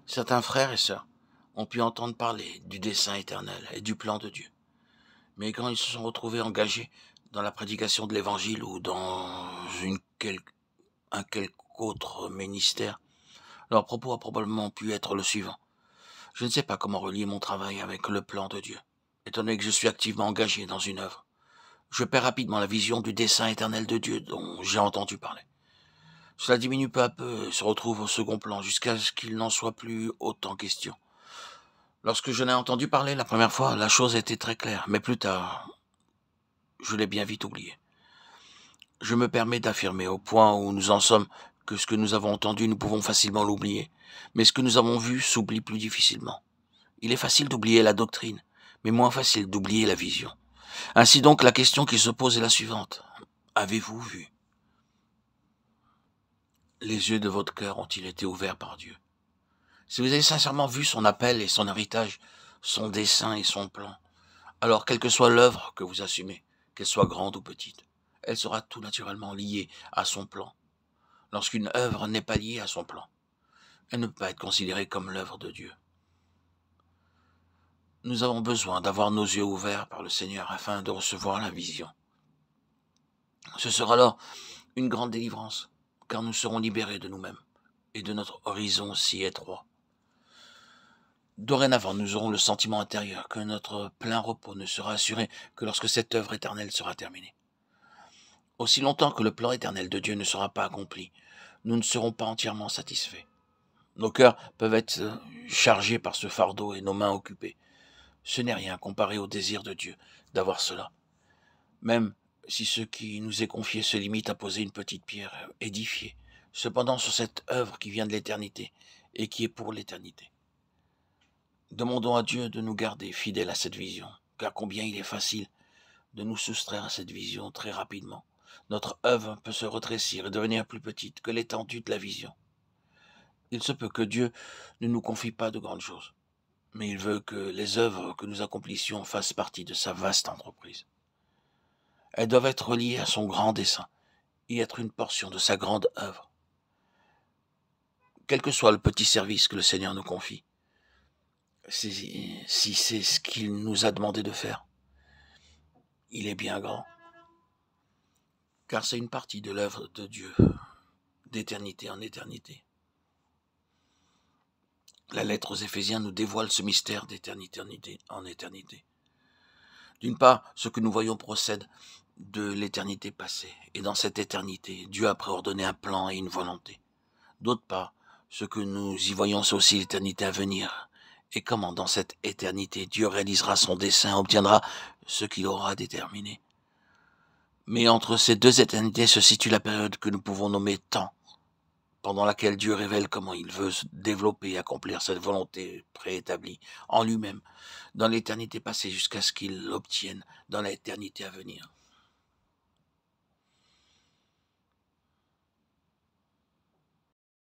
Certains frères et sœurs ont pu entendre parler du dessein éternel et du plan de Dieu. Mais quand ils se sont retrouvés engagés dans la prédication de l'Évangile ou dans un quelque autre ministère, leur propos a probablement pu être le suivant. Je ne sais pas comment relier mon travail avec le plan de Dieu. Étant donné que je suis activement engagé dans une œuvre, je perds rapidement la vision du dessein éternel de Dieu dont j'ai entendu parler. Cela diminue peu à peu et se retrouve au second plan jusqu'à ce qu'il n'en soit plus autant question. Lorsque je n'ai entendu parler la première fois, la chose était très claire, mais plus tard, je l'ai bien vite oublié. Je me permets d'affirmer au point où nous en sommes que ce que nous avons entendu, nous pouvons facilement l'oublier, mais ce que nous avons vu s'oublie plus difficilement. Il est facile d'oublier la doctrine, mais moins facile d'oublier la vision. Ainsi donc, la question qui se pose est la suivante. Avez-vous vu? Les yeux de votre cœur ont-ils été ouverts par Dieu? Si vous avez sincèrement vu son appel et son héritage, son dessein et son plan, alors quelle que soit l'œuvre que vous assumez, qu'elle soit grande ou petite, elle sera tout naturellement liée à son plan. Lorsqu'une œuvre n'est pas liée à son plan, elle ne peut pas être considérée comme l'œuvre de Dieu. Nous avons besoin d'avoir nos yeux ouverts par le Seigneur afin de recevoir la vision. Ce sera alors une grande délivrance, car nous serons libérés de nous-mêmes et de notre horizon si étroit. Dorénavant, nous aurons le sentiment intérieur que notre plein repos ne sera assuré que lorsque cette œuvre éternelle sera terminée. Aussi longtemps que le plan éternel de Dieu ne sera pas accompli, nous ne serons pas entièrement satisfaits. Nos cœurs peuvent être chargés par ce fardeau et nos mains occupées. Ce n'est rien comparé au désir de Dieu d'avoir cela. Même si ce qui nous est confié se limite à poser une petite pierre édifiée, cependant sur cette œuvre qui vient de l'éternité et qui est pour l'éternité. Demandons à Dieu de nous garder fidèles à cette vision, car combien il est facile de nous soustraire à cette vision très rapidement. Notre œuvre peut se rétrécir et devenir plus petite que l'étendue de la vision. Il se peut que Dieu ne nous confie pas de grandes choses, mais il veut que les œuvres que nous accomplissions fassent partie de sa vaste entreprise. Elles doivent être reliées à son grand dessein et être une portion de sa grande œuvre. Quel que soit le petit service que le Seigneur nous confie, si c'est ce qu'il nous a demandé de faire, il est bien grand, car c'est une partie de l'œuvre de Dieu, d'éternité en éternité. La lettre aux Éphésiens nous dévoile ce mystère d'éternité en éternité. D'une part, ce que nous voyons procède de l'éternité passée, et dans cette éternité, Dieu a préordonné un plan et une volonté. D'autre part, ce que nous y voyons, c'est aussi l'éternité à venir, et comment dans cette éternité, Dieu réalisera son dessein, obtiendra ce qu'il aura déterminé. Mais entre ces deux éternités se situe la période que nous pouvons nommer temps, pendant laquelle Dieu révèle comment il veut développer et accomplir cette volonté préétablie en lui-même, dans l'éternité passée jusqu'à ce qu'il l'obtienne dans l'éternité à venir.